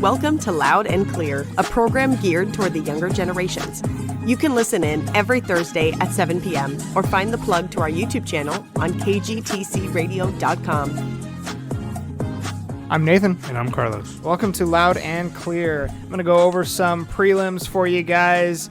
Welcome to Loud and Clear, a program geared toward the younger generations. You can listen in every Thursday at 7 p.m. or find the plug to our YouTube channel on kgtcradio.com. I'm Nathan. And I'm Carlos. Welcome to Loud and Clear. I'm going to go over some prelims for you guys.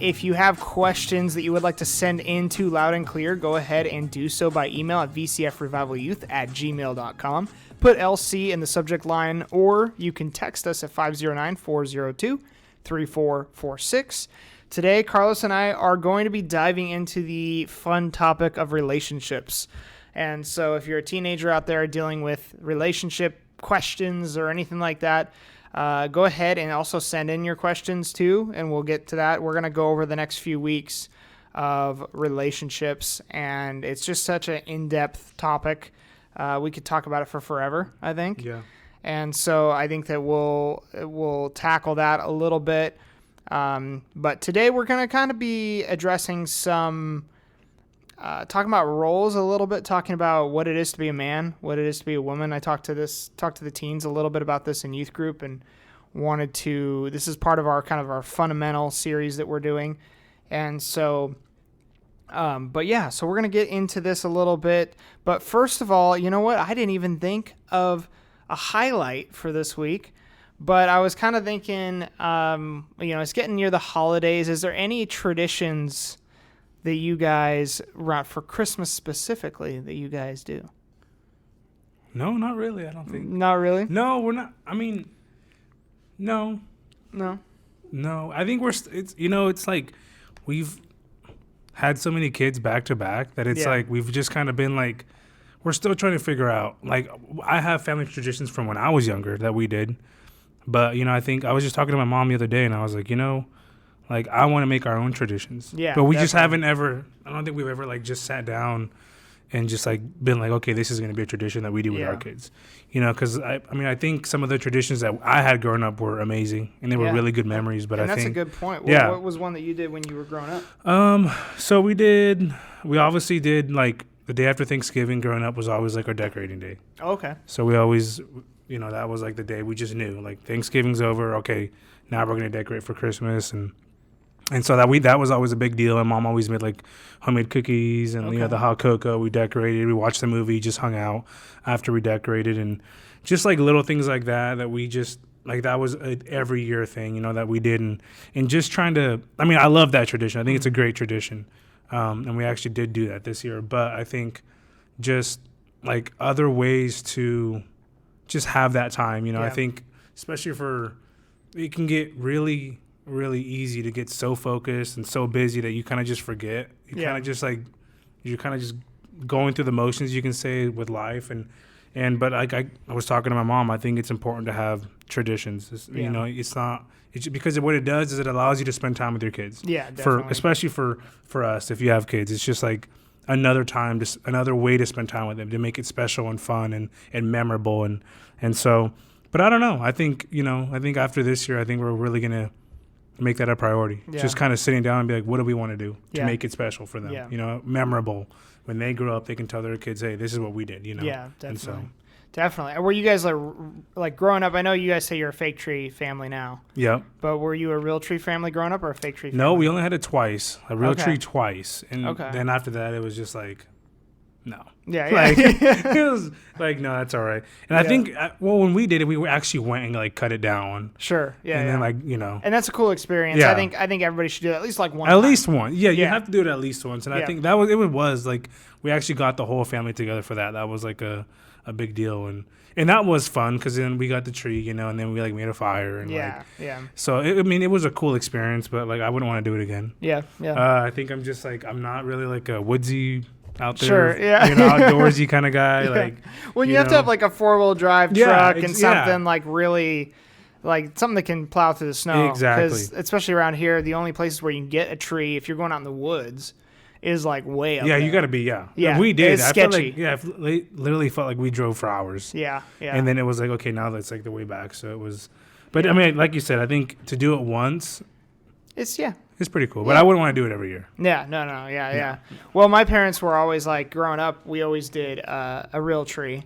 If you have questions that you would like to send into Loud and Clear, go ahead and do so by email at vcfrevivalyouth@gmail.com. Put LC in the subject line, or you can text us at 509-402-3446. Today, Carlos and I are going to be diving into the fun topic of relationships. And so if you're a teenager out there dealing with relationship questions or anything like that, go ahead and also send in your questions too, and we'll get to that. We're going to go over the next few weeks of relationships, and it's just such an in-depth topic. We could talk about it for forever, I think. Yeah. And so I think that we'll tackle that a little bit. But today we're going to kind of be addressing some, talking about roles a little bit, talking about what it is to be a man, what it is to be a woman. I talked to the teens a little bit about this in youth group, and this is part of our kind of our fundamental series that we're doing. And so, so we're going to get into this a little bit. But first of all, you know what? I didn't even think of a highlight for this week, but I was kind of thinking, it's getting near the holidays. Is there any traditions that you guys, for Christmas specifically, that you guys do? No, not really, I don't think. Not really? No, we're not. I mean, no. No. I think it's like we've had so many kids back to back that it's like we've just kind of been like, we're still trying to figure out. Like, I have family traditions from when I was younger that we did. But, I think I was just talking to my mom the other day, and I was like, like, I want to make our own traditions. Yeah. But we just haven't ever, I don't think we've ever, like, just sat down and just, like, been like, okay, this is going to be a tradition that we do with our kids. Because, I think some of the traditions that I had growing up were amazing, and they were really good memories. But that's a good point. What was one that you did when you were growing up? So we obviously did, like, the day after Thanksgiving growing up was always, like, our decorating day. Oh, okay. So we always, that was, like, the day we just knew. Like, Thanksgiving's over, okay, now we're going to decorate for Christmas, and so that was always a big deal. And Mom always made like homemade cookies and the hot cocoa. We decorated. We watched the movie. Just hung out after we decorated, and just like little things like that we just like that was a every year thing, that we did, and just trying to. I mean, I love that tradition. I think it's a great tradition, and we actually did do that this year. But I think just like other ways to just have that time. I think especially it can get really easy to get so focused and so busy that you kind of just forget. You're kind of just going through the motions, you can say, with life. But like I was talking to my mom, I think it's important to have traditions. It's because what it does is it allows you to spend time with your kids. Yeah, definitely. Especially for us, if you have kids, it's just like another way to spend time with them, to make it special and fun and memorable. And so, but I don't know. I think after this year, I think we're really going to make that a priority. Just kind of sitting down and be like, what do we want to do to make it special for them? Memorable. When they grow up, they can tell their kids, hey, this is what we did, Yeah, definitely. Definitely. Were you guys like growing up? I know you guys say you're a fake tree family now. Yeah. But were you a real tree family growing up or a fake tree family? No, we only had it twice. A real tree twice. And then after that, it was just like, no. Yeah. Like, it was like, no, that's all right. And I think, when we did it, we actually went and like cut it down. Sure. Yeah. And then And that's a cool experience. Yeah. I think everybody should do it at least like one At time. least one. Yeah, you have to do it at least once. And I think it was like, we actually got the whole family together for that. That was like a big deal. And that was fun because then we got the tree, and then we like made a fire. And So, it was a cool experience, but like I wouldn't want to do it again. Yeah. Yeah. I think I'm just like, I'm not really like a woodsy out there, sure, outdoorsy kind of guy. Like, when you have to have like a 4-wheel drive truck and something like really, like something that can plow through the snow. Exactly. Because especially around here, the only places where you can get a tree if you're going out in the woods is like way up. Yeah, there. you got to be. Yeah. We did. It's sketchy. Literally felt like we drove for hours. Yeah. And then it was like, okay, now that's like the way back. So it was, but I mean, like you said, I think to do it once, it's pretty cool. But I wouldn't want to do it every year. Yeah. No. Yeah. Well, my parents were always like, growing up, we always did a real tree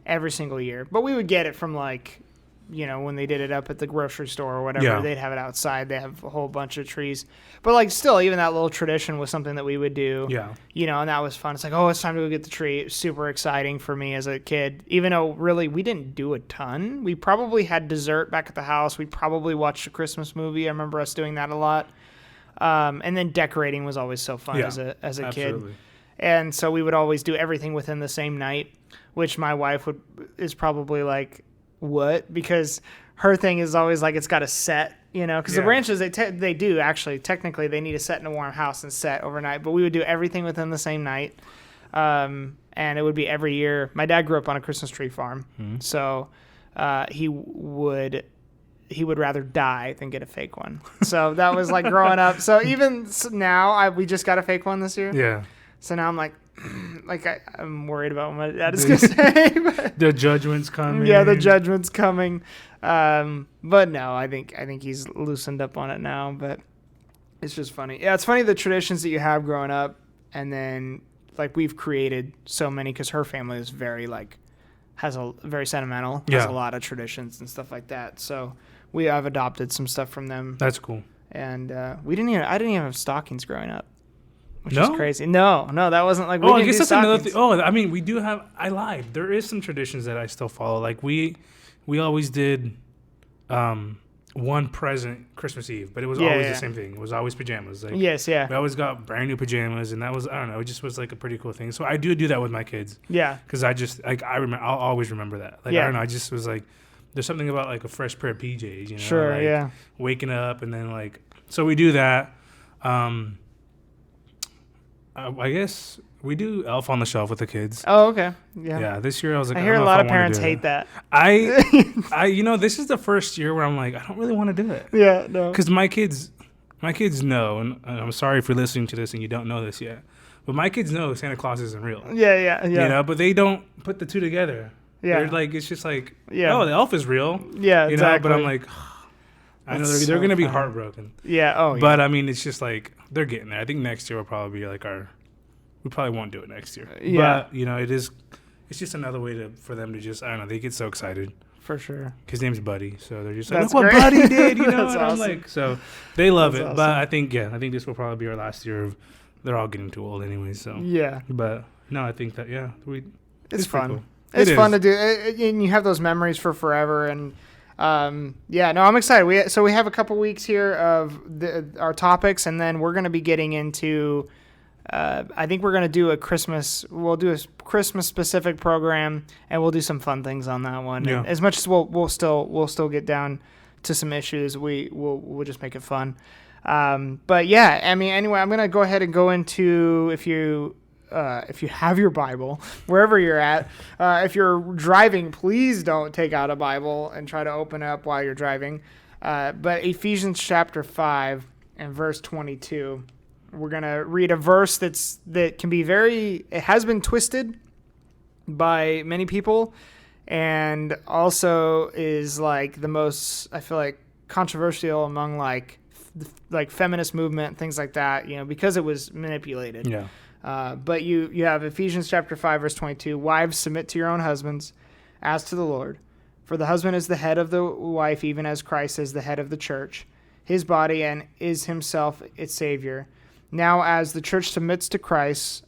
every single year, but we would get it from like when they did it up at the grocery store or whatever, Yeah. they'd have it outside. They have a whole bunch of trees. But, like, still, even that little tradition was something that we would do. Yeah. And that was fun. It's like, oh, it's time to go get the tree. It was super exciting for me as a kid, even though, really, we didn't do a ton. We probably had dessert back at the house. We probably watched a Christmas movie. I remember us doing that a lot. And then decorating was always so fun as a kid. Absolutely. And so we would always do everything within the same night, which my wife is probably like, what? Because her thing is always like it's got a set, because the branches, they do actually, technically they need a set in a warm house and set overnight, but we would do everything within the same night. And it would be every year. My dad grew up on a Christmas tree farm. Mm-hmm. So he would rather die than get a fake one. So that was like growing up. So even now, we just got a fake one this year. Yeah. So now I'm like I'm worried about what my dad is going to say. The judgment's coming. Yeah, the judgment's coming. But no, I think he's loosened up on it now. But it's just funny. Yeah, it's funny the traditions that you have growing up, and then like we've created so many because her family is very very sentimental. Yeah. Has a lot of traditions and stuff like that. So I've adopted some stuff from them. That's cool. And I didn't even have stockings growing up. Which No? is crazy. No, that wasn't like we I didn't guess do that's another stockings. thing. Oh, I mean, we do have. I lied. There is some traditions that I still follow. Like we always did, one present Christmas Eve, but it was always the same thing. It was always pajamas. Like, Yes, yeah. we always got brand new pajamas, and that was, I don't know, it just was like a pretty cool thing. So I do that with my kids. Yeah. Because I just I remember, I'll always remember that. Like, Yeah. I don't know, I just was like, there's something about like a fresh pair of PJs, Sure, like, yeah. waking up and then like, so we do that. I guess we do Elf on the Shelf with the kids. Oh, okay. Yeah. Yeah, this year I was like, I I hear don't a know if lot I of wanna parents do hate it. that. This is the first year where I'm like, I don't really want to do it. Yeah, no. Because my kids know, and I'm sorry if you're listening to this and you don't know this yet, but my kids know Santa Claus isn't real. Yeah. But they don't put the two together. Yeah. They're like, it's just like, Yeah. oh, the elf is real. Yeah, exactly. But I'm like, I know That's they're so going to be funny. heartbroken. Yeah, oh, yeah. But I mean, it's just like, they're getting there. I think next year will probably be like we probably won't do it next year. Yeah. But, it's just another way for them to just, I don't know, they get so excited. For sure. His name's Buddy, so they're just like, That's look what great. Buddy did, That's and I'm awesome. like, so they love That's it. awesome. But I think this will probably be our last year of, they're all getting too old anyway, so. Yeah. But, no, I think that, It's pretty fun. cool. It's It fun is. to do, and you have those memories for forever. And I'm excited. We have a couple weeks here of our topics, and then we're going to be getting into. I think we're going to do we'll do a Christmas specific program, and we'll do some fun things on that one. Yeah. And as much as we'll still get down to some issues, we'll just make it fun. But yeah, I mean, anyway, I'm going to go ahead and go into if you have your Bible, wherever you're at, if you're driving, please don't take out a Bible and try to open it up while you're driving. But Ephesians chapter 5 and verse 22, we're going to read a verse that can be it has been twisted by many people, and also is like the most, I feel like, controversial among like feminist movement, things like that, because it was manipulated. Yeah. But you have Ephesians chapter 5, verse 22, wives, submit to your own husbands as to the Lord. For the husband is the head of the wife, even as Christ is the head of the church, his body, and is himself its Savior. Now as the church submits to Christ,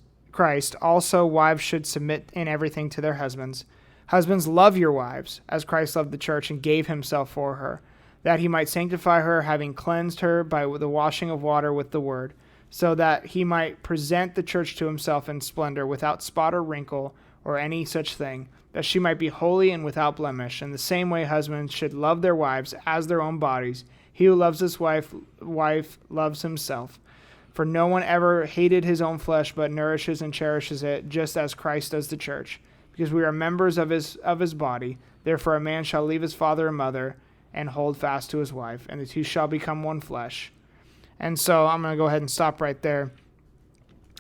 also wives should submit in everything to their husbands. Husbands, love your wives, as Christ loved the church and gave himself for her, that he might sanctify her, having cleansed her by the washing of water with the word, so that he might present the church to himself in splendor, without spot or wrinkle or any such thing, that she might be holy and without blemish. In the same way, husbands should love their wives as their own bodies. He who loves his wife loves himself. For no one ever hated his own flesh, but nourishes and cherishes it, just as Christ does the church, because we are members of his body. Therefore a man shall leave his father and mother and hold fast to his wife, and the two shall become one flesh. And so I'm going to go ahead and stop right there.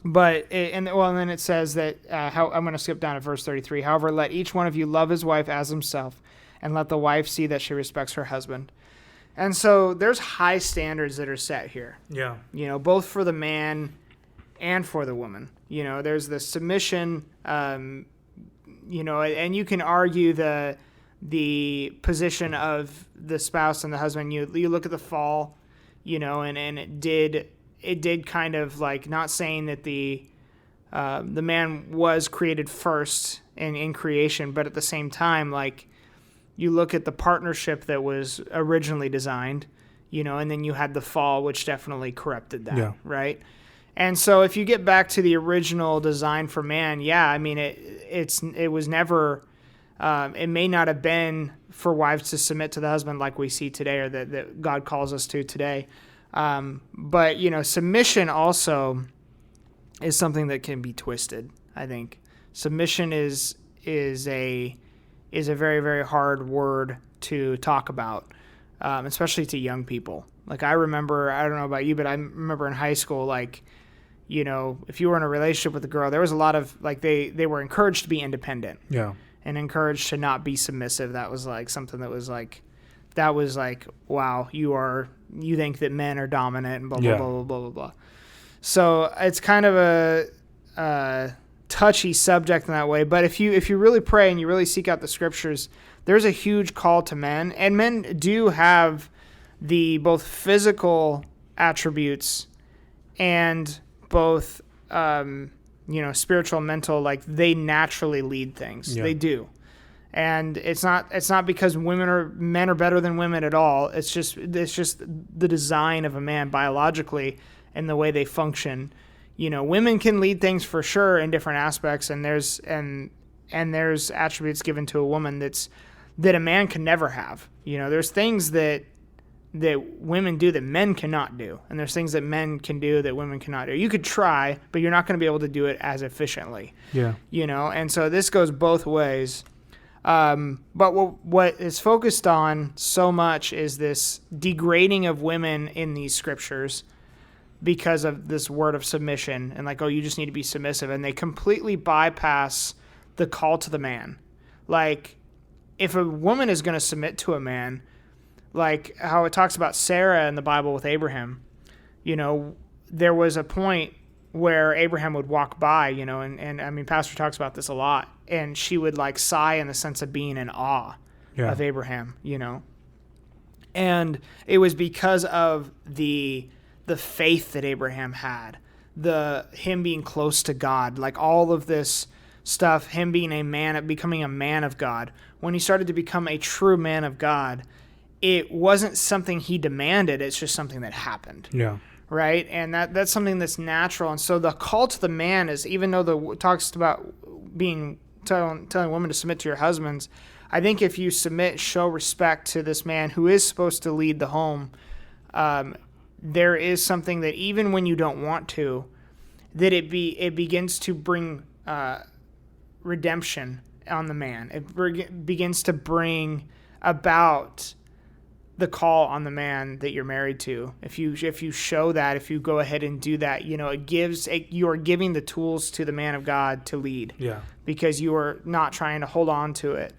But and then it says that I'm going to skip down to verse 33. However, let each one of you love his wife as himself, and let the wife see that she respects her husband. And so there's high standards that are set here. Yeah. Both for the man and for the woman. There's the submission. And you can argue the the position of the spouse and the husband. You look at the fall, and it did kind of like, not saying that the man was created first in creation, but at the same time, like, you look at the partnership that was originally designed, and then you had the fall, which definitely corrupted that, right? And so if you get back to the original design for man, I mean, it was never, it may not have been for wives to submit to the husband like we see today, or that God calls us to today. But, submission also is something that can be twisted, I think. Submission is a very, very hard word to talk about, especially to young people. Like, I remember, I don't know about you, but I remember in high school, like, if you were in a relationship with a girl, there was a lot of, like, they were encouraged to be independent. Yeah. And encouraged to not be submissive. That was, like, something that was, like, wow, you think that men are dominant and blah, blah, blah, blah, blah, blah, blah. So it's kind of a touchy subject in that way. But if you really pray and you really seek out the scriptures, there's a huge call to men. And men do have the both physical attributes and both, spiritual and mental, like, they naturally lead things. Yeah. They do. And it's not because men are better than women at all. It's just the design of a man biologically and the way they function. Women can lead things for sure in different aspects, and there's attributes given to a woman that a man can never have. There's things that women do that men cannot do, and there's things that men can do that women cannot do. You could try, but you're not going to be able to do it as efficiently. Yeah. And so this goes both ways. But what is focused on so much is this degrading of women in these scriptures because of this word of submission, and like, oh, you just need to be submissive, and they completely bypass the call to the man. Like, if a woman is going to submit to a man, like how it talks about Sarah in the Bible with Abraham, there was a point where Abraham would walk by, and I mean, Pastor talks about this a lot, and she would, like, sigh in the sense of being in awe of Abraham, and it was because of the faith that Abraham had, him being close to God, like all of this stuff, him being becoming a man of God. When he started to become a true man of God, it wasn't something he demanded, it's just something that happened. Yeah. Right? And that's something that's natural. And so the call to the man is, even though it talks about telling women to submit to your husbands, I think if you submit, show respect to this man who is supposed to lead the home, there is something that even when you don't want to, that it begins to bring redemption on the man. It begins to bring about the call on the man that you're married to. If you show that, if you go ahead and do that, you are giving the tools to the man of God to lead. Yeah. Because you are not trying to hold on to it.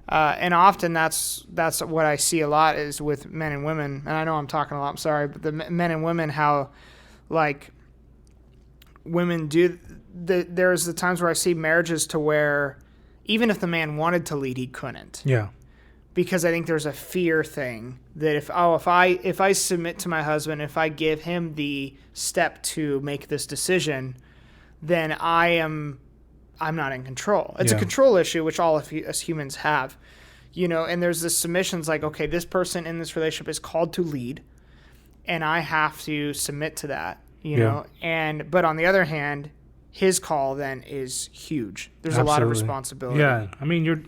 And often that's what I see a lot is with men and women. And I know I'm talking a lot, I'm sorry, but the men and women, how, like, women do, there's the times where I see marriages to where even if the man wanted to lead, he couldn't. Yeah. Because I think there's a fear thing that if I submit to my husband, if I give him the step to make this decision, then I'm not in control. It's a control issue, which all of us humans have, and there's this submission's like, okay, this person in this relationship is called to lead, and I have to submit to that, know, but on the other hand, his call then is huge. There's Absolutely. A lot of responsibility. Yeah. I mean, you're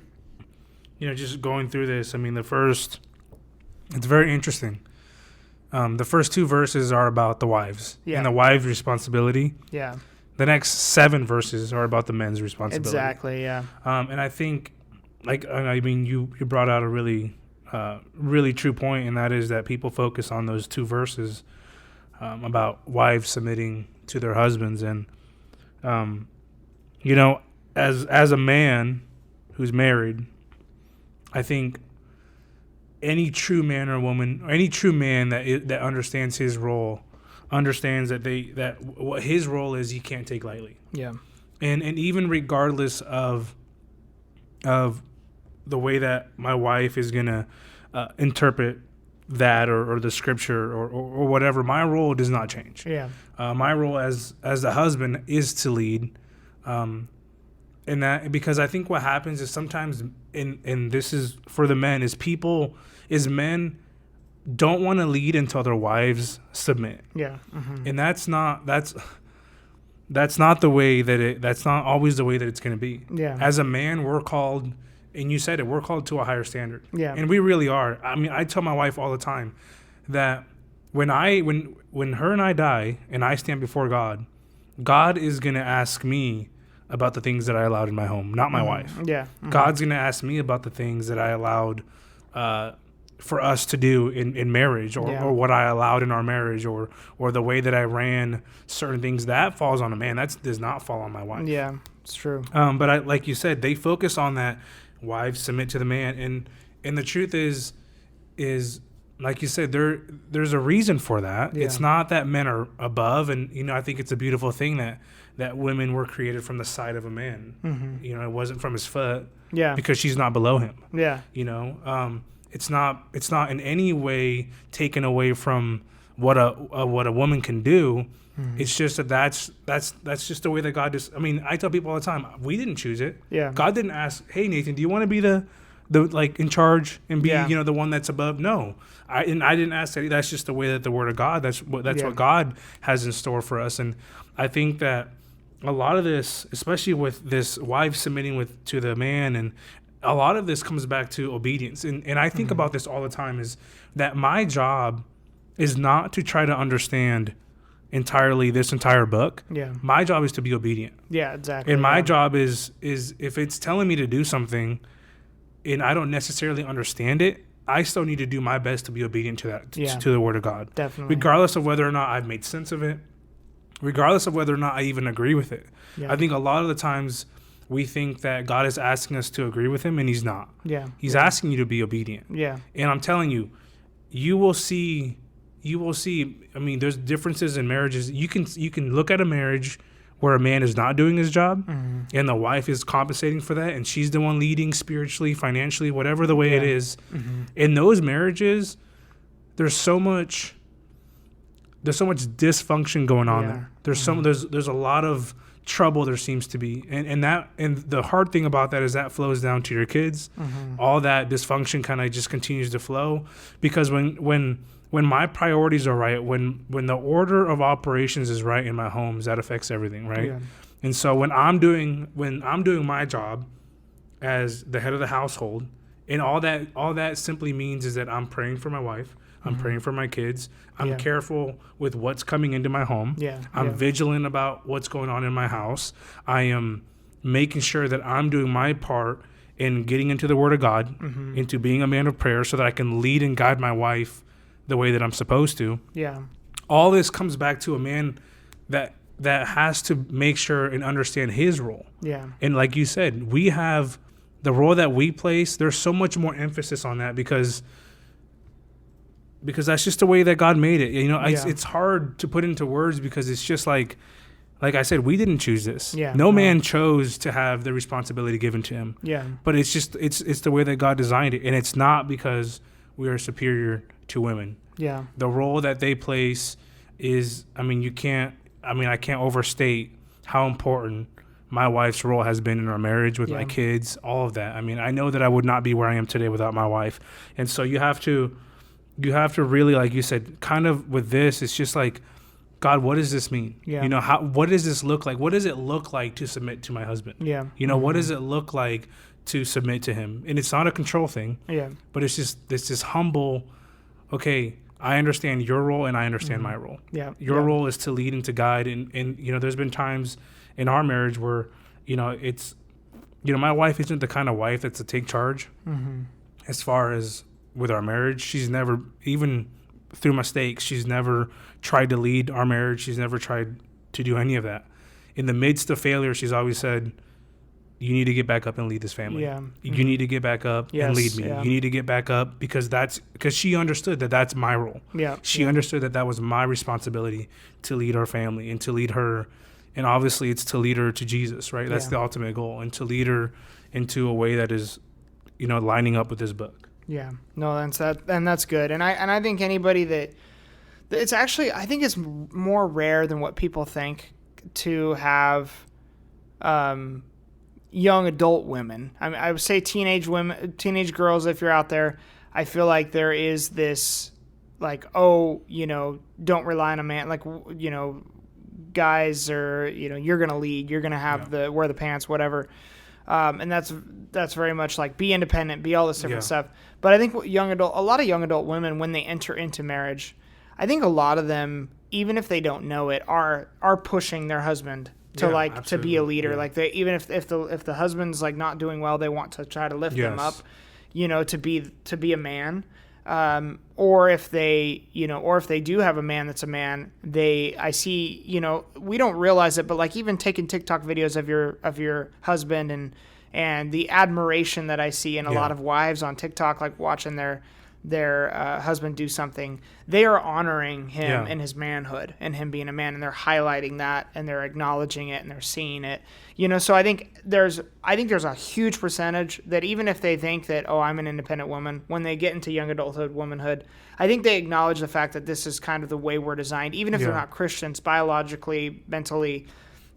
just going through this, I mean, it's very interesting. The first two verses are about the wives and the wives' responsibility. Yeah. The next 7 verses are about the men's responsibility. Exactly, yeah. And I think, you brought out a really, really true point, and that is that people focus on those 2 verses about wives submitting to their husbands. And, as a man who's married, I think any true man or woman, or any true man that understands his role, understands that what his role is, he can't take lightly. Yeah. And even regardless of the way that my wife is gonna interpret that or the scripture or whatever. My role does not change. Yeah. My role as the husband is to lead, and that, because I think what happens is sometimes, and this is for the men, is men don't want to lead until their wives submit. Yeah. Mm-hmm. And that's not the way that's not always the way that it's going to be. Yeah. As a man, we're called, and you said it, we're called to a higher standard. Yeah. And we really are. I mean, I tell my wife all the time that when her and I die and I stand before God, God is going to ask me about the things that I allowed in my home, not my wife. Yeah. Mm-hmm. God's going to ask me about the things that I allowed for us to do in marriage, or what I allowed in our marriage, or the way that I ran certain things. That falls on a man. That does not fall on my wife. Yeah, it's true. But like you said, they focus on that. Wives submit to the man, and the truth is like you said, there's a reason for that. Yeah. It's not that men are above, and I think it's a beautiful thing that women were created from the side of a man. Mm-hmm. It wasn't from his foot. Yeah. Because she's not below him. Yeah. It's not in any way taken away from what a woman can do. Mm-hmm. It's just that's just the way that God is. I mean, I tell people all the time, we didn't choose it. Yeah. God didn't ask, hey Nathan, do you want to be the like in charge and be the one that's above? No, I didn't ask that. That's just the way that the Word of God. That's what God has in store for us. And I think that a lot of this, especially with this wife submitting to the man, and a lot of this comes back to obedience. And I think about this all the time, is that my job is not to try to understand entirely this entire book. Yeah. My job is to be obedient. Yeah, exactly. And my job is if it's telling me to do something and I don't necessarily understand it, I still need to do my best to be obedient to that, to the Word of God. Definitely. Regardless of whether or not I've made sense of it, regardless of whether or not I even agree with it. Yeah. I think a lot of the times we think that God is asking us to agree with him, and he's not. Yeah. He's asking you to be obedient. Yeah. And I'm telling you, you will see, I mean, there's differences in marriages. You can look at a marriage where a man is not doing his job, and the wife is compensating for that, and she's the one leading spiritually, financially, whatever the way it is. In those marriages, there's so much dysfunction going on there. There's there's a lot of trouble there seems to be, and the hard thing about that is that flows down to your kids. All that dysfunction kind of just continues to flow, because when my priorities are right, when the order of operations is right in my homes, that affects everything, right? Yeah. And so when I'm doing my job as the head of the household, and all that simply means is that I'm praying for my wife, I'm praying for my kids, I'm careful with what's coming into my home, I'm vigilant about what's going on in my house, I am making sure that I'm doing my part in getting into the Word of God, into being a man of prayer, so that I can lead and guide my wife the way that I'm supposed to. Yeah. All this comes back to a man that has to make sure and understand his role. Yeah. And like you said, we have the role that we place. There's so much more emphasis on that because that's just the way that God made it. It's hard to put into words, because it's just like I said, we didn't choose this. Yeah. No man chose to have the responsibility given to him. Yeah. But it's just it's the way that God designed it, and it's not because we are superior to women. Yeah. The role that they place is, I can't overstate how important my wife's role has been in our marriage with my kids, all of that. I know that I would not be where I am today without my wife. And so you have to really, like you said, kind of with this, it's just like, God, what does this mean? Yeah. What does this look like? What does it look like to submit to my husband? Yeah. What does it look like to submit to him? And it's not a control thing. Yeah. But it's just this humble, okay, I understand your role and I understand my role. Yeah. Your role is to lead and to guide. And there's been times in our marriage where, it's, my wife isn't the kind of wife that's to take charge as far as with our marriage. She's never, even through mistakes, she's never tried to lead our marriage. She's never tried to do any of that. In the midst of failure, she's always said, you need to get back up and lead this family. Yeah. You need to get back up and lead me. Yeah. You need to get back up, because she understood that that's my role. Yeah. She understood that was my responsibility to lead our family and to lead her. And obviously it's to lead her to Jesus, right? That's the ultimate goal, and to lead her into a way that is lining up with this book. Yeah, no, that's good. And I think anybody that it's actually, I think it's more rare than what people think to have young adult women. I mean, I would say teenage girls, if you're out there. I feel like there is this, like, don't rely on a man. Like, guys are, you're going to lead. You're going to have wear the pants, whatever. And that's very much like be independent, be all this different stuff. But I think a lot of young adult women, when they enter into marriage, I think a lot of them, even if they don't know it, are pushing their husband to to be a leader. Yeah. Like even if the husband's like not doing well, they want to try to lift them up, to be a man. Or if they do have a man that's a man, I see, we don't realize it, but like even taking TikTok videos of your husband and the admiration that I see in a lot of wives on TikTok, like watching their husband do something, they are honoring him in his manhood and him being a man, and they're highlighting that and they're acknowledging it and they're seeing it. So I think there's a huge percentage that even if they think that, I'm an independent woman, when they get into young adulthood, womanhood, I think they acknowledge the fact that this is kind of the way we're designed, even if they're not Christians, biologically, mentally,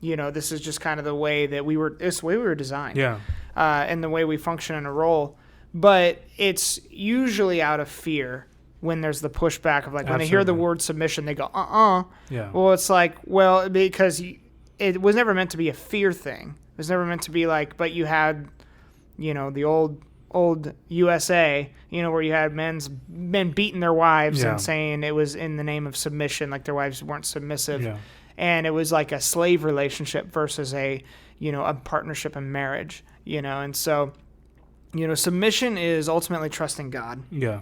this is just kind of the way that we were designed. Yeah. And the way we function in a role. But it's usually out of fear when there's the pushback of like, when they hear the word submission, they go, Yeah. Well, it's like, because it was never meant to be a fear thing. It was never meant to be like, but you had, the old USA, where you had men beating their wives and saying it was in the name of submission, like their wives weren't submissive. Yeah. And it was like a slave relationship versus a partnership in marriage, and so, submission is ultimately trusting God. Yeah.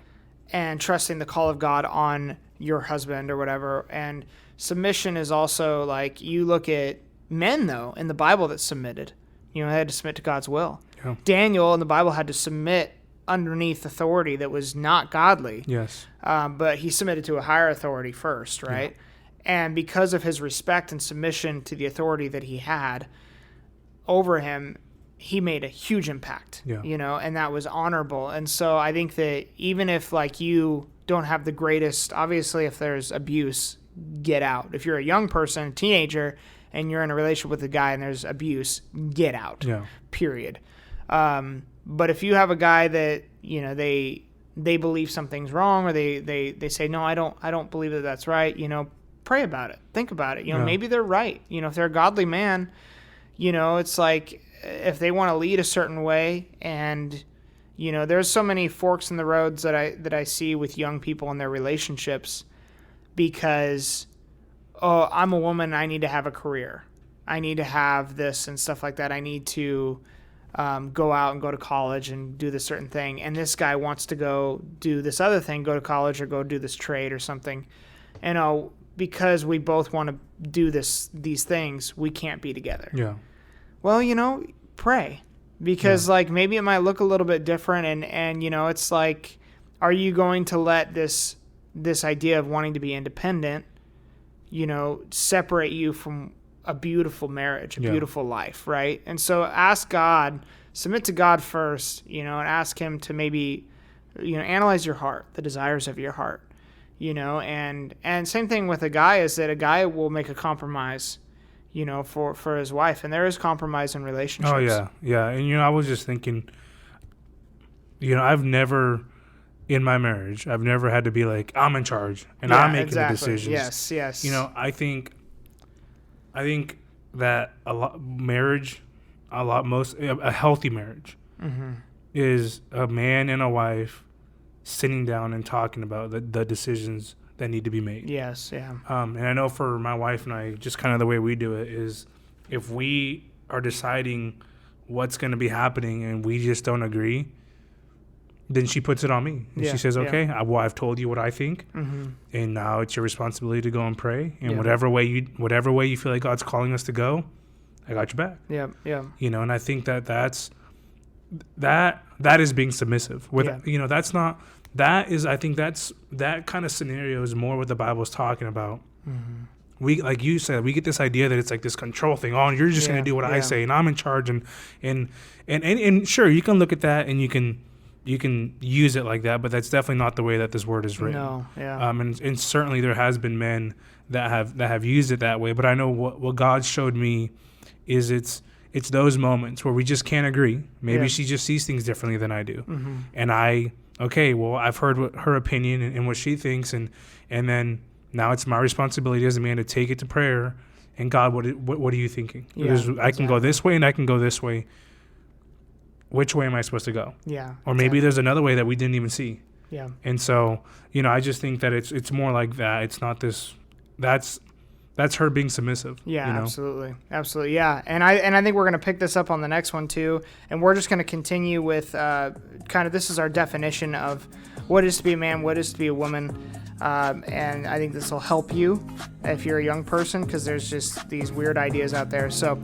And trusting the call of God on your husband or whatever. And submission is also like, you look at men, though, in the Bible that submitted. They had to submit to God's will. Yeah. Daniel in the Bible had to submit underneath authority that was not godly. Yes. But he submitted to a higher authority first, right? Yeah. And because of his respect and submission to the authority that he had over him, he made a huge impact, and that was honorable. And so I think that even if like you don't have the greatest, obviously if there's abuse, get out. If you're a young person, a teenager, and you're in a relationship with a guy and there's abuse, get out, period. But if you have a guy that, they believe something's wrong, or they say, no, I don't believe that that's right, pray about it, think about it. Maybe they're right. If they're a godly man, it's like, if they want to lead a certain way, and there's so many forks in the roads that I see with young people in their relationships, because I'm a woman, I need to have a career, I need to have this and stuff like that, I need to go out and go to college and do this certain thing, and this guy wants to go do this other thing, go to college or go do this trade or something, and because we both want to do these things, we can't be together. Yeah. Well, pray, because like maybe it might look a little bit different, and it's like, are you going to let this idea of wanting to be independent, separate you from a beautiful marriage, a beautiful life, right? And so ask God, submit to God first, and ask him to maybe, analyze your heart, the desires of your heart, and same thing with a guy, is that a guy will make a compromise, for his wife, and there is compromise in relationships. Oh yeah. And I was just thinking, I've never, in my marriage, I've never had to be like, I'm in charge and I'm making the decisions. Yes. I think that a healthy marriage is a man and a wife sitting down and talking about the decisions that need to be made. Yes, yeah. And I know for my wife and I, just kind of the way we do it is, if we are deciding what's going to be happening and we just don't agree, then she puts it on me. And she says, okay, I've told you what I think, and now it's your responsibility to go and pray. And whatever way you feel like God's calling us to go, I got your back. Yeah, yeah. And I think that is being submissive. That's not... that kind of scenario is more what the Bible is talking about. Mm-hmm. We, like you said, we get this idea that it's like this control thing. Oh, you're just going to do what I say, and I'm in charge. And sure, you can look at that and you can use it like that, but that's definitely not the way that this word is written. No, yeah. And certainly there has been men that have used it that way. But I know what God showed me is it's those moments where we just can't agree. Maybe she just sees things differently than I do, and I've heard her opinion and what she thinks, and then now it's my responsibility as a man to take it to prayer. And God, what are you thinking? Yeah, Because I can go this way and I can go this way. Which way am I supposed to go? Yeah. Or maybe there's another way that we didn't even see. Yeah. And so, I just think that it's more like that. It's not this. That's her being submissive. Yeah, absolutely. Absolutely. Yeah. And I think we're going to pick this up on the next one too. And we're just going to continue with kind of, this is our definition of what is to be a man, what is to be a woman. And I think this will help you if you're a young person, because there's just these weird ideas out there. So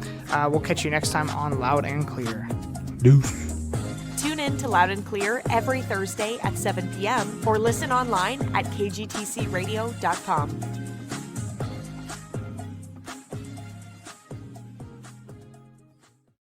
we'll catch you next time on Loud and Clear. Deuce. Tune in to Loud and Clear every Thursday at 7 p.m. or listen online at kgtcradio.com.